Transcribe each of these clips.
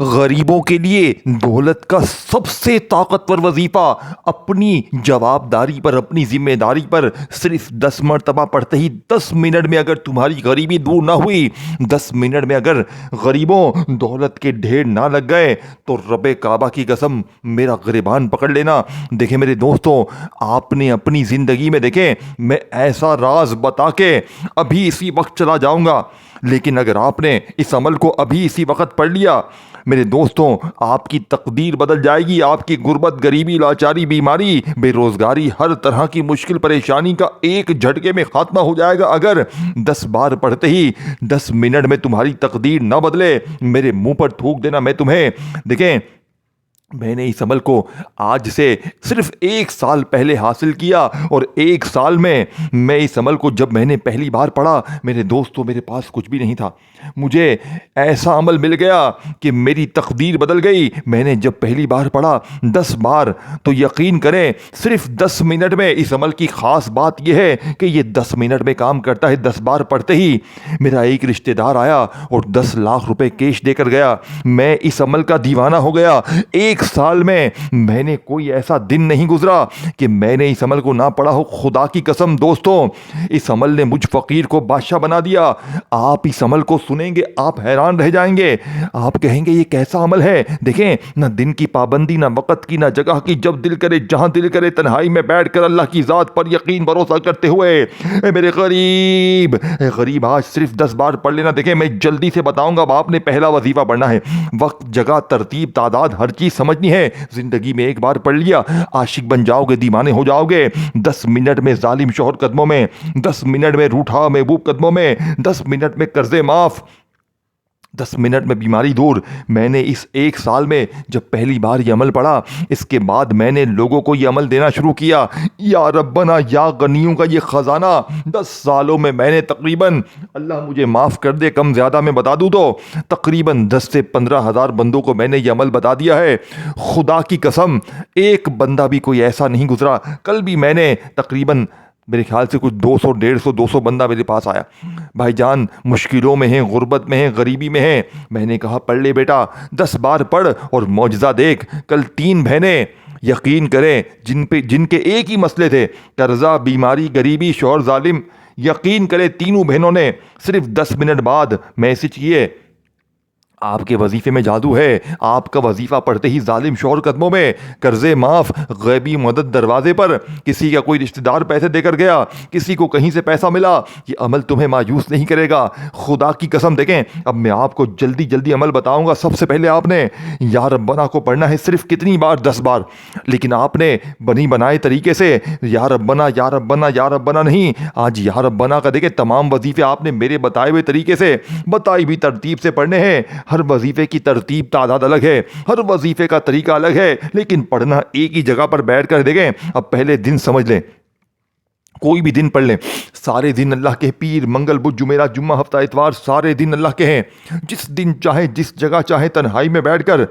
غریبوں کے لیے دولت کا سب سے طاقتور وظیفہ اپنی جواب داری پر، اپنی ذمہ داری پر صرف 10 مرتبہ پڑھتے ہی 10 منٹ میں اگر تمہاری غریبی دور نہ ہوئی، 10 منٹ میں اگر غریبوں دولت کے ڈھیر نہ لگ گئے تو رب کعبہ کی قسم میرا گریبان پکڑ لینا۔ دیکھیں میرے دوستوں، آپ نے اپنی زندگی میں، دیکھیں میں ایسا راز بتا کے ابھی اسی وقت چلا جاؤں گا، لیکن اگر آپ نے اس عمل کو ابھی اسی وقت پڑھ لیا میرے دوستوں، آپ کی تقدیر بدل جائے گی۔ آپ کی غربت، غریبی، لاچاری، بیماری، بے روزگاری، ہر طرح کی مشکل پریشانی کا ایک جھٹکے میں خاتمہ ہو جائے گا اگر 10 بار پڑھتے ہی 10 منٹ میں تمہاری تقدیر نہ بدلے۔ میرے منہ پر تھوک دینا میں تمہیں، دیکھیں میں نے اس عمل کو آج سے صرف 1 سال پہلے حاصل کیا، اور 1 سال میں اس عمل کو جب میں نے پہلی بار پڑھا میرے دوستوں، میرے پاس کچھ بھی نہیں تھا، مجھے ایسا عمل مل گیا کہ میری تقدیر بدل گئی۔ میں نے جب پہلی بار پڑھا 10 بار، تو یقین کریں صرف 10 منٹ میں، اس عمل کی خاص بات یہ ہے کہ یہ 10 منٹ میں کام کرتا ہے۔ 10 بار پڑھتے ہی میرا ایک رشتہ دار آیا اور 10 لاکھ روپے کیش دے کر گیا۔ میں اس عمل کا دیوانہ ہو گیا۔ 1 سال میں نے کوئی ایسا دن نہیں گزرا کہ میں نے اس عمل کو نہ پڑھا ہو۔ خدا کی قسم دوستوں، اس عمل نے مجھ فقیر کو بادشاہ بنا دیا۔ آپ اس عمل کو سنیں گے آپ حیران رہ جائیں گے، آپ کہیں گے یہ کیسا عمل ہے؟ دیکھیں نہ دن کی پابندی، نہ وقت کی، نہ جگہ کی، جب دل کرے جہاں دل کرے تنہائی میں بیٹھ کر اللہ کی ذات پر یقین بھروسہ کرتے ہوئے، اے میرے غریب آج صرف 10 بار پڑھ لینا۔ دیکھیں میں جلدی سے بتاؤں گا، اب آپ نے پہلا وظیفہ پڑھنا ہے۔ وقت، جگہ، ترتیب، تعداد، ہر چیز سمجھنی ہے۔ زندگی میں ایک بار پڑھ لیا عاشق بن جاؤ گے، دیوانے ہو جاؤ گے۔ 10 منٹ میں ظالم شوہر قدموں میں، 10 منٹ میں روٹھا محبوب قدموں میں، 10 منٹ میں قرضے معاف، 10 منٹ میں بیماری دور۔ میں نے اس 1 سال میں جب پہلی بار یہ عمل پڑھا، اس کے بعد میں نے لوگوں کو یہ عمل دینا شروع کیا۔ یا ربنا یا غنیوں کا یہ خزانہ 10 سالوں میں نے تقریباً، اللہ مجھے معاف کر دے کم زیادہ میں بتا دوں تو تقریباً 10 سے 15 ہزار بندوں کو میں نے یہ عمل بتا دیا ہے۔ خدا کی قسم ایک بندہ بھی کوئی ایسا نہیں گزرا۔ کل بھی میں نے تقریباً میرے خیال سے کچھ 200، 150، 200 بندہ میرے پاس آیا، بھائی جان مشکلوں میں ہیں، غربت میں ہیں، غریبی میں ہیں۔ میں نے کہا پڑھ لے بیٹا، 10 بار پڑھ اور معجزہ دیکھ۔ کل 3 بہنیں، یقین کریں جن کے ایک ہی مسئلے تھے، قرضہ، بیماری، غریبی، شوہر ظالم، یقین کریں تینوں بہنوں نے صرف 10 منٹ بعد میسج کیے، آپ کے وظیفے میں جادو ہے۔ آپ کا وظیفہ پڑھتے ہی ظالم شوہر قدموں میں، قرضے معاف، غیبی مدد دروازے پر، کسی کا کوئی رشتہ دار پیسے دے کر گیا، کسی کو کہیں سے پیسہ ملا۔ یہ عمل تمہیں مایوس نہیں کرے گا، خدا کی قسم۔ دیکھیں اب میں آپ کو جلدی عمل بتاؤں گا۔ سب سے پہلے آپ نے یا ربنا کو پڑھنا ہے، صرف کتنی بار؟ 10 بار، لیکن آپ نے بنی بنائے طریقے سے یا ربنا یا ربنا یا ربنا نہیں، آج یا ربنا کا دیکھیں تمام وظیفے آپ نے میرے بتائے ہوئے طریقے سے، بتائی بھی ترتیب سے پڑھنے ہیں۔ ہر وظیفے کی ترتیب تعداد الگ ہے، ہر وظیفے کا طریقہ الگ ہے، لیکن پڑھنا ایک ہی جگہ پر بیٹھ کر۔ دیکھیں اب پہلے دن سمجھ لیں، کوئی بھی دن پڑھ لیں، سارے دن اللہ کے، پیر، منگل، بدھ، جمعرات، جمعہ، ہفتہ، اتوار، سارے دن اللہ کے ہیں۔ جس دن چاہیں، جس جگہ چاہیں، تنہائی میں بیٹھ کر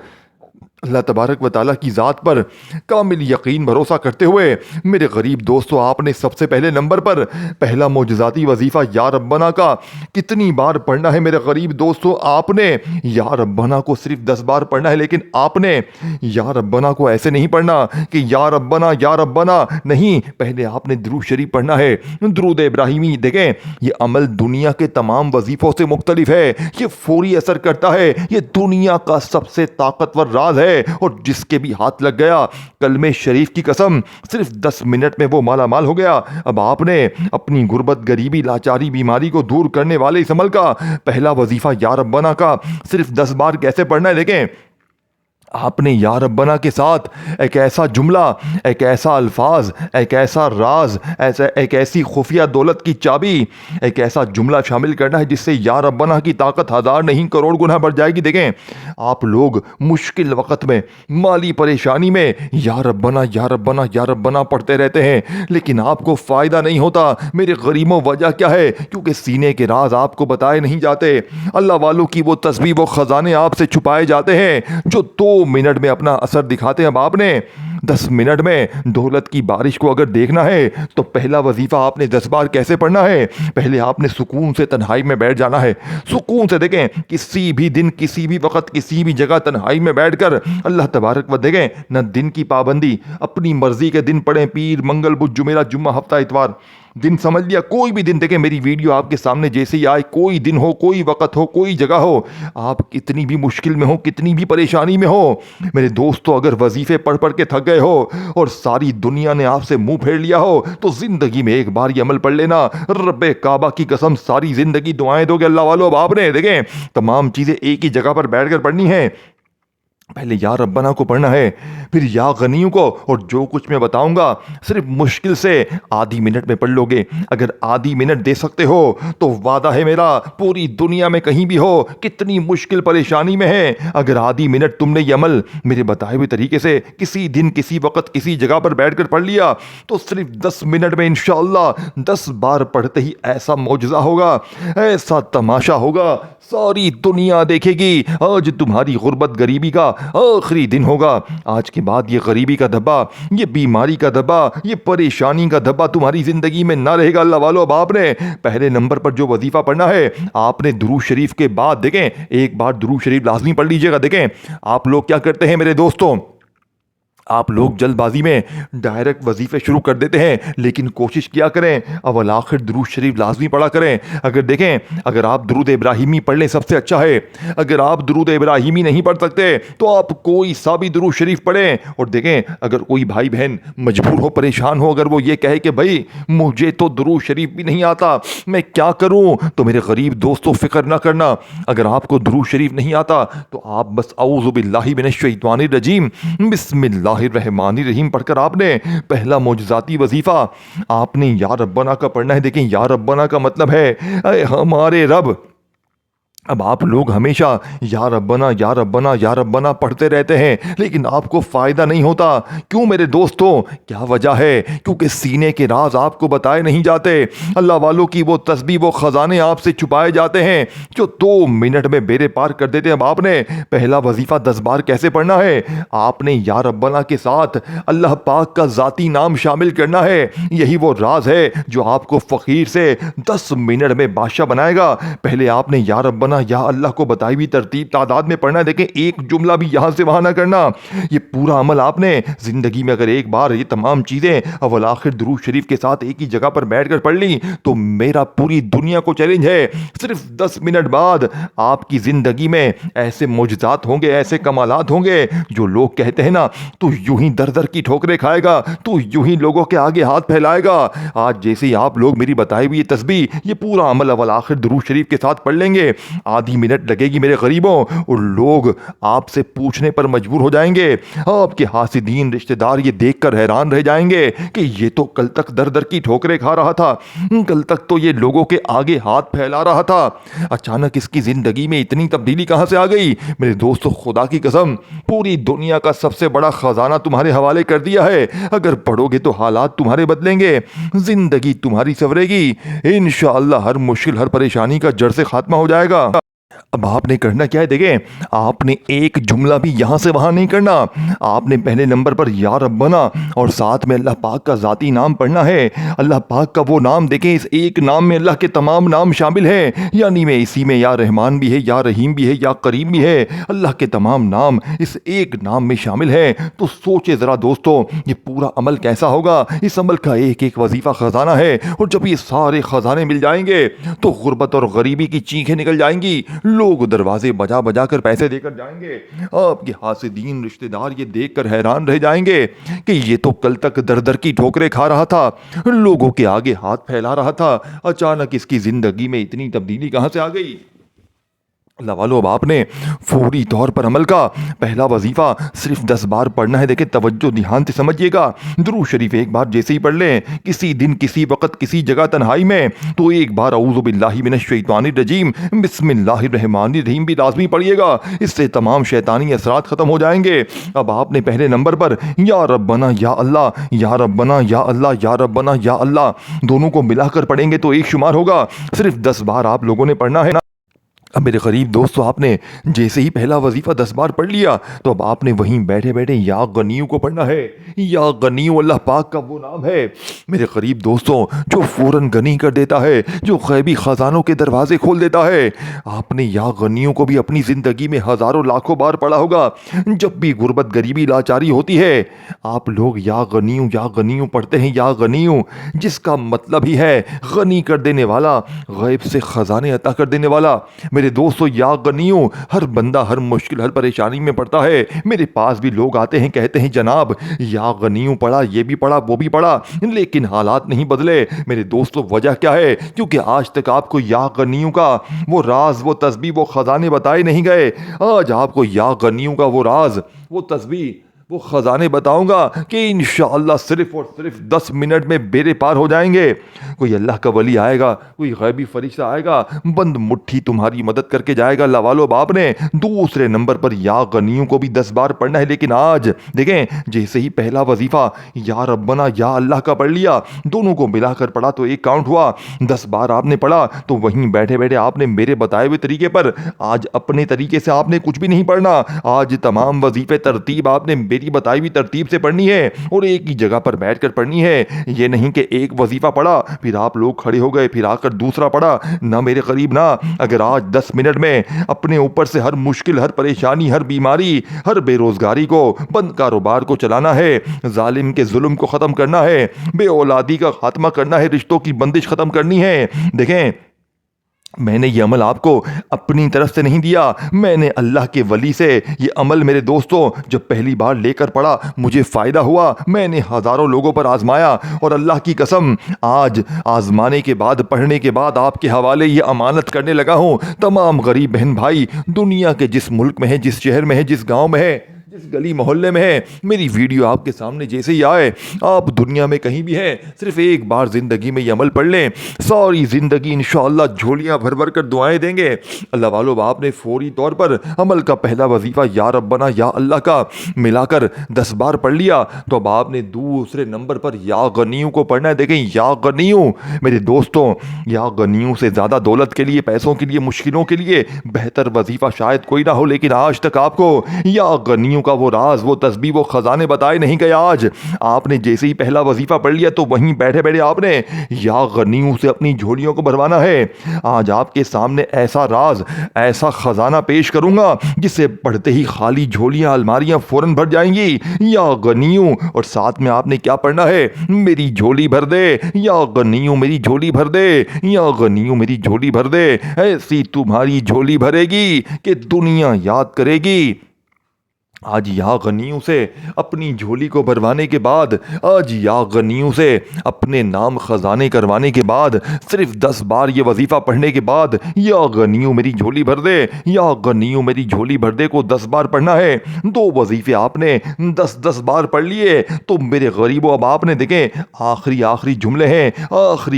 اللہ تبارک و تعالیٰ کی ذات پر کامل یقین بھروسہ کرتے ہوئے میرے غریب دوستو، آپ نے سب سے پہلے نمبر پر پہلا معجزاتی وظیفہ یا ربنا کا کتنی بار پڑھنا ہے میرے غریب دوستو؟ آپ نے یا ربنا کو صرف 10 بار پڑھنا ہے، لیکن آپ نے یا ربنا کو ایسے نہیں پڑھنا کہ یا ربنا نہیں، پہلے آپ نے درود شریف پڑھنا ہے، درود ابراہیمی۔ دیکھیں یہ عمل دنیا کے تمام وظیفوں سے مختلف ہے، یہ فوری اثر کرتا ہے، یہ دنیا کا سب سے طاقتور راز ہے، اور جس کے بھی ہاتھ لگ گیا کلمہ شریف کی قسم صرف 10 منٹ میں وہ مالا مال ہو گیا۔ اب آپ نے اپنی غربت، غریبی، لاچاری، بیماری کو دور کرنے والے اس عمل کا پہلا وظیفہ یا ربنا کا صرف 10 بار کیسے پڑھنا ہے؟ دیکھیں آپ نے یا ربنا کے ساتھ ایک ایسا جملہ، ایک ایسا الفاظ، ایک ایسا راز، ایک ایسی خفیہ دولت کی چابی، ایک ایسا جملہ شامل کرنا ہے جس سے یا ربنا کی طاقت 1000 نہیں کروڑ گنا بڑھ جائے گی۔ دیکھیں آپ لوگ مشکل وقت میں، مالی پریشانی میں یا ربنا یا ربنا یا ربنا پڑھتے رہتے ہیں، لیکن آپ کو فائدہ نہیں ہوتا۔ میرے غریبوں وجہ کیا ہے؟ کیونکہ سینے کے راز آپ کو بتائے نہیں جاتے، اللہ والوں کی وہ تسبیح، وہ خزانے آپ سے چھپائے جاتے ہیں جو 2 منٹ میں اپنا اثر دکھاتے ہیں۔ اب آپ نے 10 منٹ میں دولت کی بارش کو اگر دیکھنا ہے تو پہلا وظیفہ آپ نے 10 بار کیسے پڑھنا ہے؟ پہلے آپ نے سکون سے تنہائی میں بیٹھ جانا ہے، سکون سے دیکھیں کسی بھی دن کسی بھی وقت کسی بھی جگہ تنہائی میں بیٹھ کر اللہ تبارک و دیکھیں نہ دن کی پابندی، اپنی مرضی کے دن پڑھیں، پیر منگل بدھ جمعرات جمعہ ہفتہ اتوار، دن سمجھ لیا کوئی بھی دن دیکھیں، میری ویڈیو آپ کے سامنے جیسے ہی آئے، کوئی دن ہو، کوئی وقت ہو، کوئی جگہ ہو، آپ کتنی بھی مشکل میں ہو، کتنی بھی پریشانی میں ہو میرے دوستو، اگر وظیفے پڑھ پڑھ کے تھک گئے ہو اور ساری دنیا نے آپ سے منہ پھیر لیا ہو تو زندگی میں ایک بار یہ عمل پڑھ لینا، رب کعبہ کی قسم ساری زندگی دعائیں دو گے اللہ والو۔ اب آپ نے دیکھیں تمام چیزیں ایک ہی جگہ پر بیٹھ کر پڑھنی ہیں، پہلے یا ربنا کو پڑھنا ہے، پھر یا غنیوں کو، اور جو کچھ میں بتاؤں گا صرف مشکل سے آدھی منٹ میں پڑھ لو گے۔ اگر آدھی منٹ دے سکتے ہو تو وعدہ ہے میرا، پوری دنیا میں کہیں بھی ہو، کتنی مشکل پریشانی میں ہے، اگر آدھی منٹ تم نے یہ عمل میرے بتائے ہوئے طریقے سے کسی دن کسی وقت کسی جگہ پر بیٹھ کر پڑھ لیا تو صرف 10 منٹ میں انشاءاللہ 10 بار پڑھتے ہی ایسا معجزہ ہوگا، ایسا تماشا ہوگا، ساری دنیا دیکھے گی آج تمہاری غربت غریبی کا آخری دن ہوگا۔ آج کے بعد یہ غریبی کا دھبا، یہ بیماری کا دھبا، یہ پریشانی کا دھبا تمہاری زندگی میں نہ رہے گا اللہ والو۔ اب آپ نے پہلے نمبر پر جو وظیفہ پڑھنا ہے، آپ نے درود شریف کے بعد دیکھیں ایک بار درود شریف لازمی پڑھ لیجئے گا۔ دیکھیں آپ لوگ کیا کرتے ہیں میرے دوستوں، آپ لوگ جلد بازی میں ڈائریکٹ وظیفے شروع کر دیتے ہیں، لیکن کوشش کیا کریں اول آخر درود شریف لازمی پڑھا کریں۔ اگر دیکھیں اگر آپ درود ابراہیمی پڑھ لیں سب سے اچھا ہے، اگر آپ درود ابراہیمی نہیں پڑھ سکتے تو آپ کوئی سا بھی درود شریف پڑھیں۔ اور دیکھیں اگر کوئی بھائی بہن مجبور ہو، پریشان ہو، اگر وہ یہ کہے کہ بھائی مجھے تو درود شریف بھی نہیں آتا میں کیا کروں، تو میرے غریب دوستوں فکر نہ کرنا، اگر آپ کو درود شریف نہیں آتا تو آپ بس اعوذ باللہ من الشیطان الرجیم بسم اللہ الرحمن الرحیم پڑھ کر آپ نے پہلا معجزاتی وظیفہ آپ نے یا ربنا کا پڑھنا ہے۔ دیکھیں یا ربنا کا مطلب ہے اے ہمارے رب۔ اب آپ لوگ ہمیشہ یا ربنا یا ربنا یا ربنا پڑھتے رہتے ہیں لیکن آپ کو فائدہ نہیں ہوتا، کیوں میرے دوستوں؟ کیا وجہ ہے؟ کیونکہ سینے کے راز آپ کو بتائے نہیں جاتے، اللہ والوں کی وہ تسبیح وہ خزانے آپ سے چھپائے جاتے ہیں جو 2 منٹ میں بیڑے پار کر دیتے ہیں۔ اب آپ نے پہلا وظیفہ 10 بار کیسے پڑھنا ہے؟ آپ نے یا ربنا کے ساتھ اللہ پاک کا ذاتی نام شامل کرنا ہے، یہی وہ راز ہے جو آپ کو فقیر سے 10 منٹ میں بادشاہ بنائے گا۔ پہلے آپ نے یا ربنا یا اللہ کو بتائی ہوئی ترتیب تعداد میں پڑھنا ہے۔ دیکھیں ایک جملہ بھی یہاں سے وہاں نہ کرنا، یہ پورا عمل آپ نے زندگی میں اگر ایک بار یہ تمام چیزیں اول آخر درود شریف کے ساتھ ایک ہی جگہ پر بیٹھ کر پڑھ لی تو میرا پوری دنیا کو چیلنج ہے، صرف 10 منٹ بعد آپ کی زندگی میں ایسے معجزات ہوں گے، ایسے کمالات ہوں گے جو لوگ کہتے ہیں نا تو یوں ہی در در کی ٹھوکریں کھائے گا، تو یوں ہی لوگوں کے آگے ہاتھ پھیلائے گا۔ آج جیسے ہی آپ لوگ میری بتائی ہوئی یہ تسبیح یہ پورا عمل اول آخر درود شریف کے ساتھ پڑھ لیں گے، آدھی منٹ لگے گی میرے غریبوں، اور لوگ آپ سے پوچھنے پر مجبور ہو جائیں گے، آپ کے حاسدین رشتہ دار یہ دیکھ کر حیران رہ جائیں گے کہ یہ تو کل تک در در کی ٹھوکریں کھا رہا تھا، کل تک تو یہ لوگوں کے آگے ہاتھ پھیلا رہا تھا، اچانک اس کی زندگی میں اتنی تبدیلی کہاں سے آ گئی؟ میرے دوستو خدا کی قسم پوری دنیا کا سب سے بڑا خزانہ تمہارے حوالے کر دیا ہے، اگر پڑھو گے تو حالات تمہارے بدلیں گے، زندگی تمہاری سنورے گی، انشاءاللہ ہر مشکل ہر پریشانی کا جڑ سے خاتمہ ہو جائے گا۔ اب آپ نے کرنا کیا ہے؟ دیکھیں آپ نے ایک جملہ بھی یہاں سے وہاں نہیں کرنا، آپ نے پہلے نمبر پر یا ربنا اور ساتھ میں اللہ پاک کا ذاتی نام پڑھنا ہے۔ اللہ پاک کا وہ نام دیکھیں اس ایک نام میں اللہ کے تمام نام شامل ہیں، یعنی میں اسی میں یا رحمان بھی ہے، یا رحیم بھی ہے، یا کریم بھی ہے، اللہ کے تمام نام اس ایک نام میں شامل ہیں۔ تو سوچے ذرا دوستو یہ پورا عمل کیسا ہوگا؟ اس عمل کا ایک ایک وظیفہ خزانہ ہے، اور جب یہ سارے خزانے مل جائیں گے تو غربت اور غریبی کی چیخیں نکل جائیں گی، لوگ دروازے بجا بجا کر پیسے دے کر جائیں گے، آپ کے حاسدین رشتہ دار یہ دیکھ کر حیران رہ جائیں گے کہ یہ تو کل تک در در کی ٹھوکریں کھا رہا تھا، لوگوں کے آگے ہاتھ پھیلا رہا تھا، اچانک اس کی زندگی میں اتنی تبدیلی کہاں سے آ گئی؟ اللہ والو اب آپ نے فوری طور پر عمل کا پہلا وظیفہ صرف 10 بار پڑھنا ہے۔ دیکھیں توجہ دھیان سے سمجھیے گا، درود شریف ایک بار جیسے ہی پڑھ لیں کسی دن کسی وقت کسی جگہ تنہائی میں تو ایک بار اعوذ باللہ من الشیطان الرجیم بسم اللہ الرحمن الرحیم بھی لازمی پڑھیے گا، اس سے تمام شیطانی اثرات ختم ہو جائیں گے۔ اب آپ نے پہلے نمبر پر یا ربنا یا اللہ یا ربنا یا اللہ یا ربنا یا اللہ دونوں کو ملا کر پڑھیں گے تو ایک شمار ہوگا، صرف 10 بار آپ لوگوں نے پڑھنا ہے نا۔ اب میرے غریب دوستو، آپ نے جیسے ہی پہلا وظیفہ 10 بار پڑھ لیا تو اب آپ نے وہیں بیٹھے بیٹھے یا غنیو کو پڑھنا ہے۔ یا غنیو اللہ پاک کا وہ نام ہے میرے غریب دوستوں جو فوراً غنی کر دیتا ہے، جو غیبی خزانوں کے دروازے کھول دیتا ہے۔ آپ نے یا غنیو کو بھی اپنی زندگی میں ہزاروں لاکھوں بار پڑھا ہوگا۔ جب بھی غربت، غریبی، لاچاری ہوتی ہے، آپ لوگ یا غنیو پڑھتے ہیں۔ یا غنیو جس کا مطلب ہی ہے غنی کر دینے والا، غیب سے خزانے عطا کر دینے والا۔ میرے دوستو یا غنیو ہر بندہ ہر مشکل، ہر پریشانی میں پڑتا ہے۔ میرے پاس بھی لوگ آتے ہیں، کہتے ہیں جناب یا غنیو پڑھا، یہ بھی پڑھا، وہ بھی پڑھا، لیکن حالات نہیں بدلے۔ میرے دوستو وجہ کیا ہے؟ کیونکہ آج تک آپ کو یا غنیو کا وہ راز، وہ تسبیح، وہ خزانے بتائے نہیں گئے۔ آج آپ کو یا غنیو کا وہ راز، وہ تسبیح، وہ خزانے بتاؤں گا کہ انشاءاللہ صرف اور صرف 10 منٹ میں بیڑے پار ہو جائیں گے۔ کوئی اللہ کا ولی آئے گا، کوئی غیبی فرشتہ آئے گا، بند مٹھی تمہاری مدد کر کے جائے گا۔ اللہ والو، باپ نے دوسرے نمبر پر یا غنیوں کو بھی 10 بار پڑھنا ہے، لیکن آج دیکھیں جیسے ہی پہلا وظیفہ یا ربنا یا اللہ کا پڑھ لیا، دونوں کو ملا کر پڑھا تو ایک کاؤنٹ ہوا۔ 10 بار آپ نے پڑھا تو وہیں بیٹھے بیٹھے آپ نے میرے بتائے ہوئے طریقے پر، آج اپنے طریقے سے آپ نے کچھ بھی نہیں پڑھنا۔ آج تمام وظیفے ترتیب آپ نے میری بتائی ہوئی ترتیب سے پڑھنی ہے اور ایک ہی جگہ پر بیٹھ کر پڑھنی ہے۔ یہ نہیں کہ ایک وظیفہ پڑھا پھر آپ لوگ کھڑے ہو گئے، پھر آ کر دوسرا پڑھا، نہ میرے قریب نہ۔ اگر آج 10 منٹ میں اپنے اوپر سے ہر مشکل، ہر پریشانی، ہر بیماری، ہر بے روزگاری کو، بند کاروبار کو چلانا ہے، ظالم کے ظلم کو ختم کرنا ہے، بے اولادی کا خاتمہ کرنا ہے، رشتوں کی بندش ختم کرنی ہے، دیکھیں میں نے یہ عمل آپ کو اپنی طرف سے نہیں دیا، میں نے اللہ کے ولی سے یہ عمل میرے دوستوں جب پہلی بار لے کر پڑھا مجھے فائدہ ہوا، میں نے ہزاروں لوگوں پر آزمایا اور اللہ کی قسم آج آزمانے کے بعد، پڑھنے کے بعد آپ کے حوالے یہ امانت کرنے لگا ہوں۔ تمام غریب بہن بھائی دنیا کے جس ملک میں ہے، جس شہر میں ہے، جس گاؤں میں ہے، جس گلی محلے میں ہے، میری ویڈیو آپ کے سامنے جیسے ہی آئے، آپ دنیا میں کہیں بھی ہیں، صرف ایک بار زندگی میں یہ عمل پڑھ لیں، ساری زندگی انشاءاللہ جھولیاں بھر بھر کر دعائیں دیں گے۔ اللہ والو، آپ نے فوری طور پر عمل کا پہلا وظیفہ یا ربنا یا اللہ کا ملا کر 10 بار پڑھ لیا تو اب آپ نے دوسرے نمبر پر یا غنیوں کو پڑھنا ہے۔ دیکھیں یا غنیوں میرے دوستوں، یا غنیوں سے زیادہ دولت کے لیے، پیسوں کے لیے، مشکلوں کے لیے بہتر وظیفہ شاید کوئی نہ ہو، لیکن آج تک آپ کو یا غنیوں کا وہ راز، وہ تسبیح، وہ خزانے بتائے نہیں گئے۔ آج آپ نے جیسے ہی پہلا وظیفہ پڑھ لیا تو وہیں بیٹھے بیٹھے آپ نے یا غنیوں سے اپنی جھولیوں کو بھروانا ہے۔ آج آپ کے سامنے ایسا راز، ایسا خزانہ پیش کروں گا جسے پڑھتے ہی خالی جھولیاں، الماریاں فوراً بھر جائیں گی۔ یا غنیوں، اور ساتھ میں آپ نے کیا پڑھنا ہے؟ میری جھولی بھر دے، یا غنیوں میری جھولی بھر دے، یا غنیوں میری جھولی بھر دے، ایسی تمہاری جھولی بھرے گی کہ دنیا یاد کرے گی۔ آج یا غنیوں سے اپنی جھولی کو بھروانے کے بعد، آج یا غنیوں سے اپنے نام خزانے کروانے کے بعد، صرف 10 بار یہ وظیفہ پڑھنے کے بعد یا غنیوں میری جھولی بھر دے، یا غنیوں میری جھولی بھر دے کو 10 بار پڑھنا ہے۔ 2 وظیفے آپ نے 10 بار پڑھ لیے تو میرے غریبوں اب آپ نے دیکھیں آخری جملے ہیں،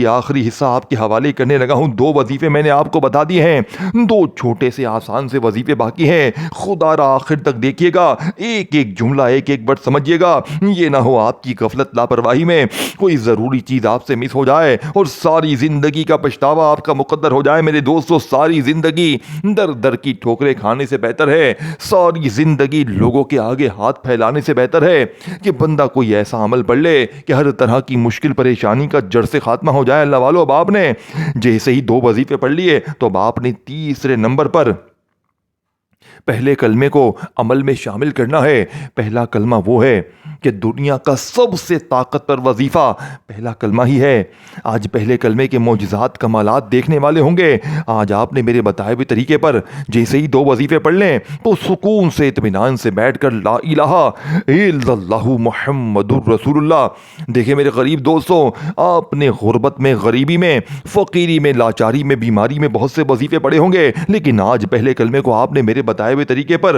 آخری حصہ آپ کے حوالے کرنے لگا ہوں۔ 2 وظیفے میں نے آپ کو بتا دیے ہیں، 2 چھوٹے سے آسان سے وظیفے باقی ہیں۔ خدا را آخر تک دیکھیے گا، ایک ایک جملہ، ایک ایک ورڈ سمجھیے گا، یہ نہ ہو آپ کی غفلت، لاپرواہی میں کوئی ضروری چیز آپ سے مس ہو جائے اور ساری زندگی کا پچھتاوا آپ کا مقدر ہو جائے۔ میرے دوستو ساری زندگی در در کی ٹھوکریں کھانے سے بہتر ہے، ساری زندگی لوگوں کے آگے ہاتھ پھیلانے سے بہتر ہے کہ بندہ کوئی ایسا عمل پڑھ لے کہ ہر طرح کی مشکل پریشانی کا جڑ سے خاتمہ ہو جائے۔ اللہ والو، اب آپ نے جیسے ہی 2 وظیفے پڑھ لیے تو اب آپ نے تیسرے نمبر پر پہلے کلمے کو عمل میں شامل کرنا ہے۔ پہلا کلمہ وہ ہے کہ دنیا کا سب سے طاقتور وظیفہ پہلا کلمہ ہی ہے۔ آج پہلے کلمے کے معجزات، کمالات دیکھنے والے ہوں گے۔ آج آپ نے میرے بتائے ہوئے طریقے پر جیسے ہی 2 وظیفے پڑھ لیں تو سکون سے، اطمینان سے بیٹھ کر لا الہ الا اللہ محمد الرسول اللہ۔ دیکھیں میرے غریب دوستوں، آپ نے غربت میں، غریبی میں، فقیری میں، لاچاری میں، بیماری میں بہت سے وظیفے پڑھے ہوں گے، لیکن آج پہلے کلمے کو آپ نے میرے بتائے ہوئے طریقے پر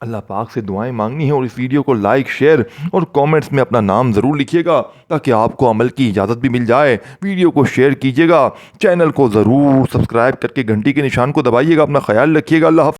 اللہ پاک سے دعائیں مانگنی ہیں اور اس ویڈیو کو لائک شیئر اور کامنٹس میں اپنا نام ضرور لکھیے گا تاکہ آپ کو عمل کی اجازت بھی مل جائے. ویڈیو کو شیئر کیجیے گا, چینل کو ضرور سبسکرائب کر کے گھنٹی کے نشان کو دبائیے گا. اپنا خیال رکھیے گا. اللہ حافظ.